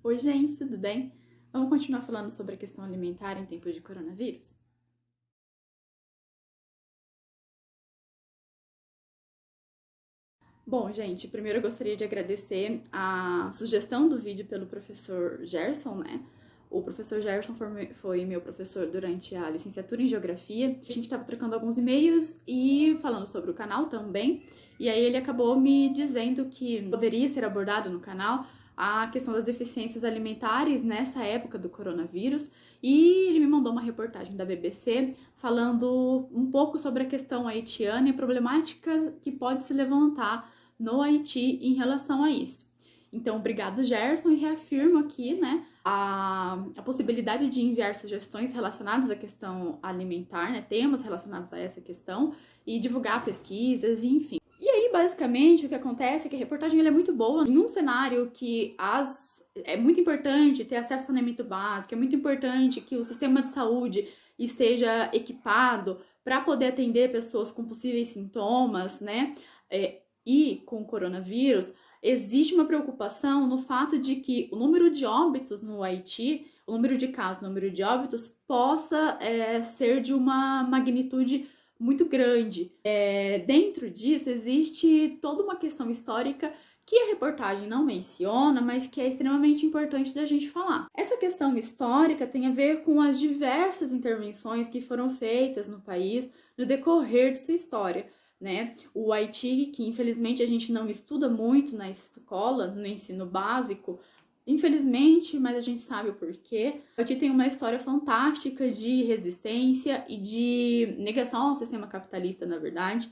Oi, gente, tudo bem? Vamos continuar falando sobre a questão alimentar em tempos de coronavírus? Bom, gente, primeiro eu gostaria de agradecer a sugestão do vídeo pelo professor Gerson, né? O professor Gerson foi meu professor durante a licenciatura em Geografia. A gente estava trocando alguns e-mails e falando sobre o canal também. E aí ele acabou me dizendo que poderia ser abordado no canal a questão das deficiências alimentares nessa época do coronavírus. E ele me mandou uma reportagem da BBC falando um pouco sobre a questão haitiana e a problemática que pode se levantar no Haiti em relação a isso. Então, obrigado, Gerson, e reafirmo aqui, né, a possibilidade de enviar sugestões relacionadas à questão alimentar, né, temas relacionados a essa questão, e divulgar pesquisas, e enfim. E aí, basicamente, o que acontece é que a reportagem ela é muito boa em um cenário que é muito importante ter acesso ao saneamento básico, é muito importante que o sistema de saúde esteja equipado para poder atender pessoas com possíveis sintomas, né? E com o coronavírus, existe uma preocupação no fato de que o número de óbitos no Haiti, o número de casos, o número de óbitos, possa ser de uma magnitude muito grande. Dentro disso, existe toda uma questão histórica que a reportagem não menciona, mas que é extremamente importante da gente falar. Essa questão histórica tem a ver com as diversas intervenções que foram feitas no país no decorrer de sua história. Né? O Haiti, que infelizmente a gente não estuda muito na escola, no ensino básico, infelizmente, mas a gente sabe o porquê. O Haiti tem uma história fantástica de resistência e de negação ao sistema capitalista, na verdade,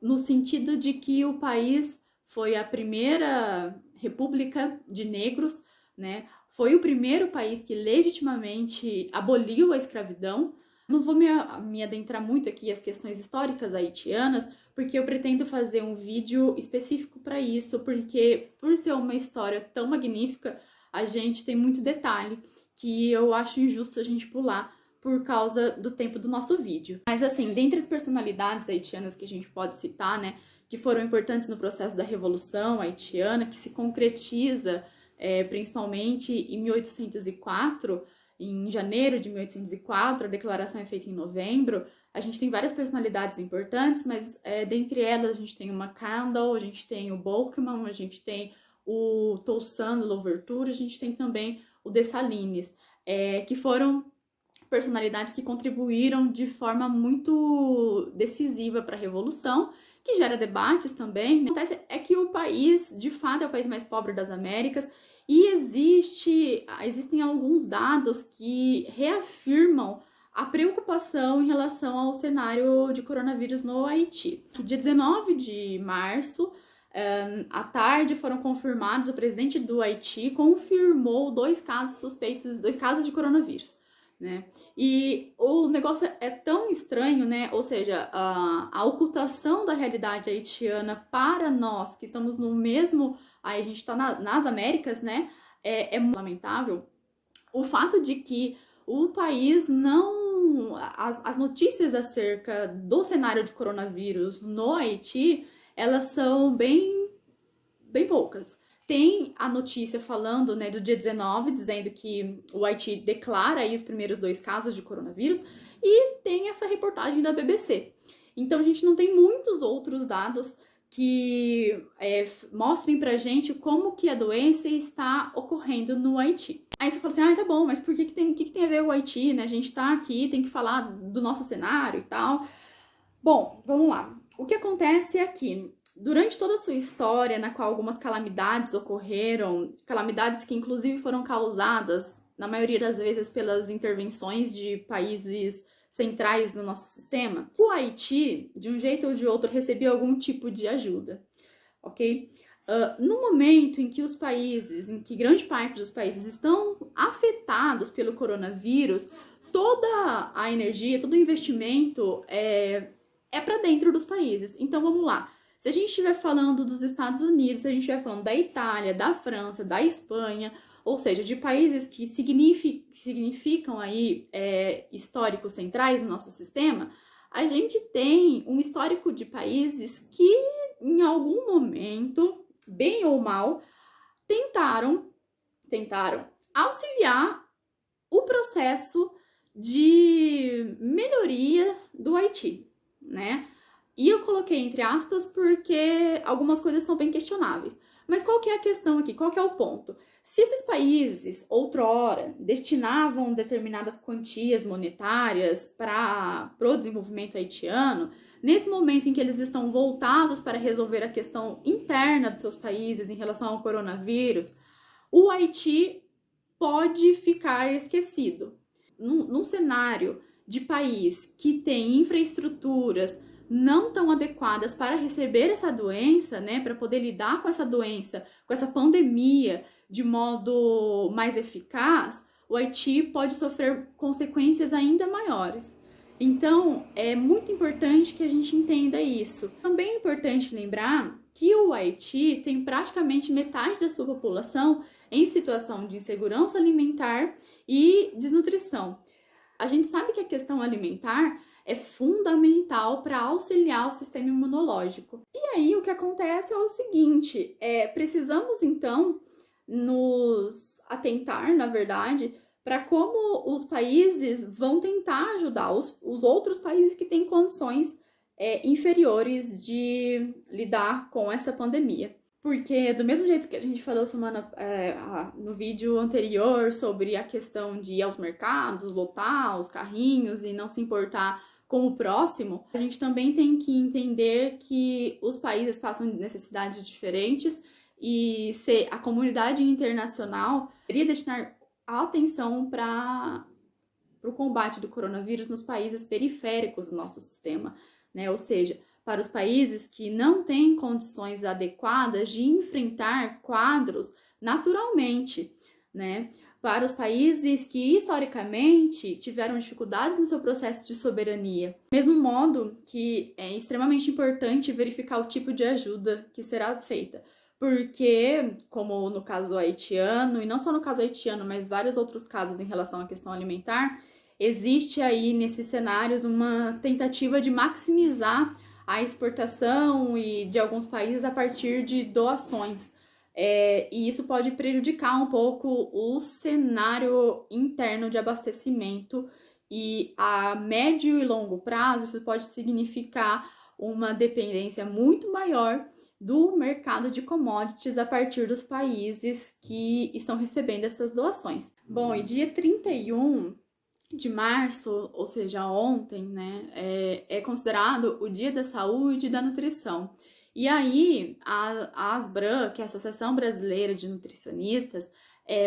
no sentido de que o país foi a primeira república de negros, né? Foi o primeiro país que legitimamente aboliu a escravidão. Não vou me adentrar muito aqui às questões históricas haitianas, porque eu pretendo fazer um vídeo específico para isso, porque por ser uma história tão magnífica, a gente tem muito detalhe que eu acho injusto a gente pular por causa do tempo do nosso vídeo. Mas assim, dentre as personalidades haitianas que a gente pode citar, né, que foram importantes no processo da Revolução Haitiana, que se concretiza principalmente em 1804, em janeiro de 1804, a declaração é feita em novembro. A gente tem várias personalidades importantes, mas dentre elas a gente tem o Mackandal, a gente tem o Bolkman, a gente tem o Toussaint Louverture, a gente tem também o Dessalines, que foram personalidades que contribuíram de forma muito decisiva para a Revolução, que gera debates também. O que acontece é que o país, de fato, é o país mais pobre das Américas, e existem alguns dados que reafirmam a preocupação em relação ao cenário de coronavírus no Haiti. Dia 19 de março, à tarde, foram confirmados, o presidente do Haiti confirmou 2 casos suspeitos, 2 casos de coronavírus. Né? E o negócio é tão estranho, né? Ou seja, a ocultação da realidade haitiana para nós que estamos no mesmo. Aí a gente está nas Américas, né? É muito lamentável. O fato de que o país não. As notícias acerca do cenário de coronavírus no Haiti, elas são bem poucas. Tem a notícia falando, né, do dia 19, dizendo que o Haiti declara aí os primeiros 2 casos de coronavírus, e tem essa reportagem da BBC. Então a gente não tem muitos outros dados que mostrem pra gente como que a doença está ocorrendo no Haiti. Aí você fala assim, tá bom, mas por que tem a ver o Haiti, né? A gente tá aqui, tem que falar do nosso cenário e tal. Bom, vamos lá. O que acontece é que durante toda a sua história, na qual algumas calamidades ocorreram, calamidades que inclusive foram causadas, na maioria das vezes, pelas intervenções de países centrais no nosso sistema, o Haiti, de um jeito ou de outro, recebia algum tipo de ajuda, ok? No momento em que os países, em que grande parte dos países estão afetados pelo coronavírus, toda a energia, todo o investimento é para dentro dos países. Então vamos lá. Se a gente estiver falando dos Estados Unidos, se a gente estiver falando da Itália, da França, da Espanha, ou seja, de países que significam aí históricos centrais no nosso sistema, a gente tem um histórico de países que, em algum momento, bem ou mal, tentaram tentaram auxiliar o processo de melhoria do Haiti, né? E eu coloquei entre aspas porque algumas coisas são bem questionáveis. Mas qual que é a questão aqui? Qual que é o ponto? Se esses países, outrora, destinavam determinadas quantias monetárias para o desenvolvimento haitiano, nesse momento em que eles estão voltados para resolver a questão interna dos seus países em relação ao coronavírus, o Haiti pode ficar esquecido. Num cenário de país que tem infraestruturas não tão adequadas para receber essa doença, né, para poder lidar com essa doença, com essa pandemia de modo mais eficaz, o Haiti pode sofrer consequências ainda maiores. Então, é muito importante que a gente entenda isso. Também é importante lembrar que o Haiti tem praticamente metade da sua população em situação de insegurança alimentar e desnutrição. A gente sabe que a questão alimentar é fundamental para auxiliar o sistema imunológico. E aí o que acontece é o seguinte, precisamos então nos atentar, na verdade, para como os países vão tentar ajudar os outros países que têm condições inferiores de lidar com essa pandemia. Porque do mesmo jeito que a gente falou no vídeo anterior sobre a questão de ir aos mercados, lotar os carrinhos e não se importar com o próximo, a gente também tem que entender que os países passam necessidades diferentes e a comunidade internacional deveria destinar atenção para o combate do coronavírus nos países periféricos do nosso sistema, né? Ou seja, para os países que não têm condições adequadas de enfrentar quadros naturalmente, né? Para os países que historicamente tiveram dificuldades no seu processo de soberania. Do mesmo modo que é extremamente importante verificar o tipo de ajuda que será feita, porque, como no caso haitiano, e não só no caso haitiano, mas vários outros casos em relação à questão alimentar, existe aí nesses cenários uma tentativa de maximizar a exportação e de alguns países a partir de doações. E isso pode prejudicar um pouco o cenário interno de abastecimento e a médio e longo prazo isso pode significar uma dependência muito maior do mercado de commodities a partir dos países que estão recebendo essas doações. Bom, e dia 31 de março, ou seja, ontem, né, é considerado o Dia da Saúde e da Nutrição. E aí, a ASBRAN, que é a Associação Brasileira de Nutricionistas,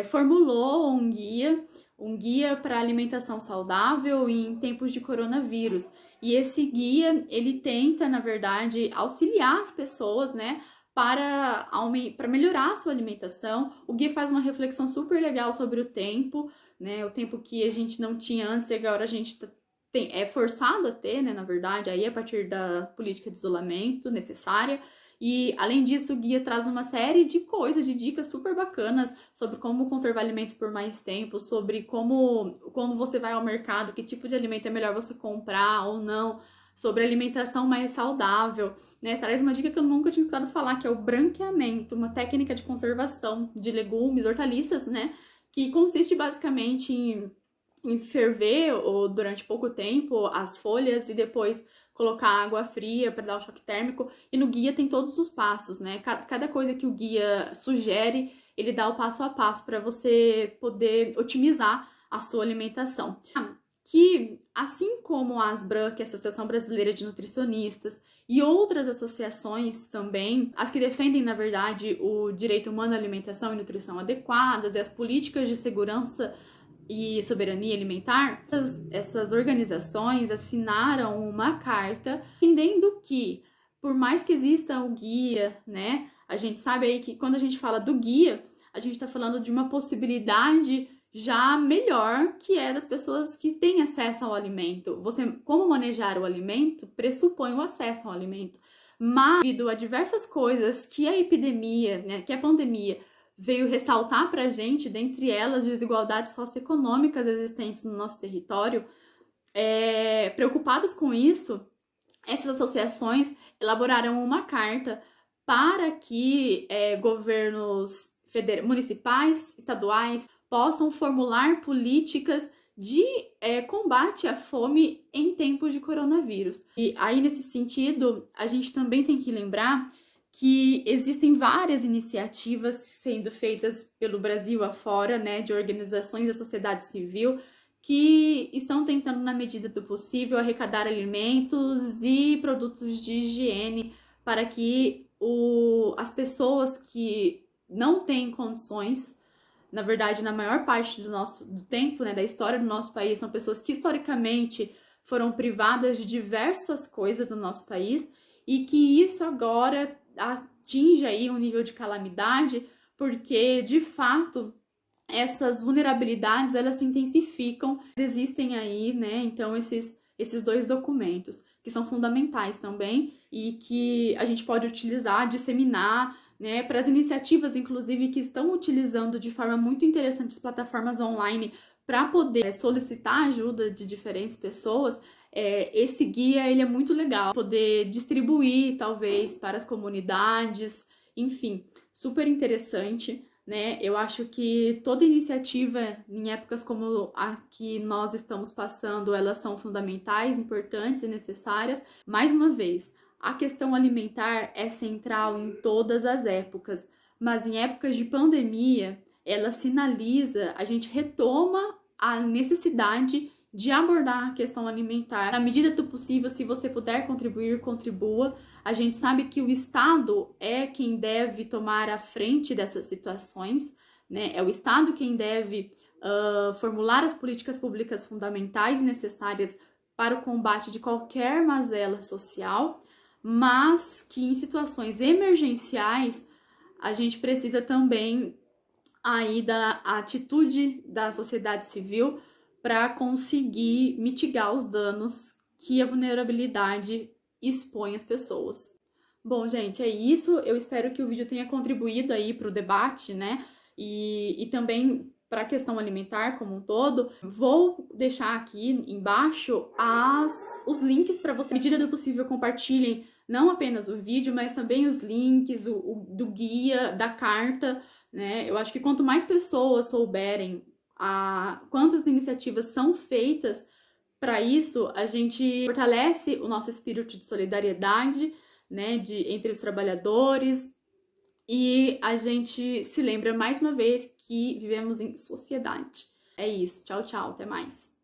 formulou um guia para alimentação saudável em tempos de coronavírus. E esse guia, ele tenta, na verdade, auxiliar as pessoas, né, para melhorar a sua alimentação. O guia faz uma reflexão super legal sobre o tempo, né, o tempo que a gente não tinha antes e agora a gente é forçado a ter, né, na verdade, aí a partir da política de isolamento necessária. E, além disso, o guia traz uma série de coisas, de dicas super bacanas sobre como conservar alimentos por mais tempo, sobre como, quando você vai ao mercado, que tipo de alimento é melhor você comprar ou não, sobre alimentação mais saudável, né? Traz uma dica que eu nunca tinha escutado falar, que é o branqueamento, uma técnica de conservação de legumes, hortaliças, né? Que consiste basicamente em ferver ou durante pouco tempo as folhas e depois colocar água fria para dar o choque térmico. E no guia tem todos os passos, né? Cada coisa que o guia sugere, ele dá o passo a passo para você poder otimizar a sua alimentação. Que, assim como a ASBRAN, que é a Associação Brasileira de Nutricionistas, e outras associações também, as que defendem, na verdade, o direito humano à alimentação e nutrição adequadas e as políticas de segurança e soberania alimentar, essas organizações assinaram uma carta entendendo que, por mais que exista o guia, né, a gente sabe aí que quando a gente fala do guia, a gente está falando de uma possibilidade já melhor, que é das pessoas que têm acesso ao alimento. Como manejar o alimento pressupõe o acesso ao alimento. Mas, devido a diversas coisas que a epidemia, né, que a pandemia veio ressaltar pra gente, dentre elas, desigualdades socioeconômicas existentes no nosso território, preocupadas com isso, essas associações elaboraram uma carta para que governos municipais, estaduais, possam formular políticas de combate à fome em tempos de coronavírus. E aí, nesse sentido, a gente também tem que lembrar que existem várias iniciativas sendo feitas pelo Brasil afora, né, de organizações da sociedade civil, que estão tentando, na medida do possível, arrecadar alimentos e produtos de higiene para que as pessoas que não têm condições, na verdade, na maior parte do tempo, né, da história do nosso país, são pessoas que historicamente foram privadas de diversas coisas do nosso país e que isso agora atinge aí um nível de calamidade, porque, de fato, essas vulnerabilidades, elas se intensificam. Existem aí, né, então, esses dois documentos, que são fundamentais também e que a gente pode utilizar, disseminar, né, para as iniciativas, inclusive, que estão utilizando de forma muito interessante as plataformas online para poder solicitar ajuda de diferentes pessoas. Esse guia, ele é muito legal, poder distribuir, talvez, para as comunidades, enfim, super interessante, né? Eu acho que toda iniciativa, em épocas como a que nós estamos passando, elas são fundamentais, importantes e necessárias. Mais uma vez, a questão alimentar é central em todas as épocas, mas em épocas de pandemia, ela sinaliza, a gente retoma a necessidade de abordar a questão alimentar. Na medida do possível, se você puder contribuir, contribua. A gente sabe que o Estado é quem deve tomar a frente dessas situações, né? É o Estado quem deve formular as políticas públicas fundamentais e necessárias para o combate de qualquer mazela social, mas que em situações emergenciais a gente precisa também aí da atitude da sociedade civil para conseguir mitigar os danos que a vulnerabilidade expõe às pessoas. Bom, gente, é isso. Eu espero que o vídeo tenha contribuído aí para o debate, né? E também para a questão alimentar como um todo. Vou deixar aqui embaixo os links para você, à medida do possível, compartilhem não apenas o vídeo, mas também os links do guia, da carta, né? Eu acho que quanto mais pessoas souberem quantas iniciativas são feitas para isso, a gente fortalece o nosso espírito de solidariedade, né, entre os trabalhadores, e a gente se lembra mais uma vez que vivemos em sociedade. É isso. Tchau, tchau. Até mais.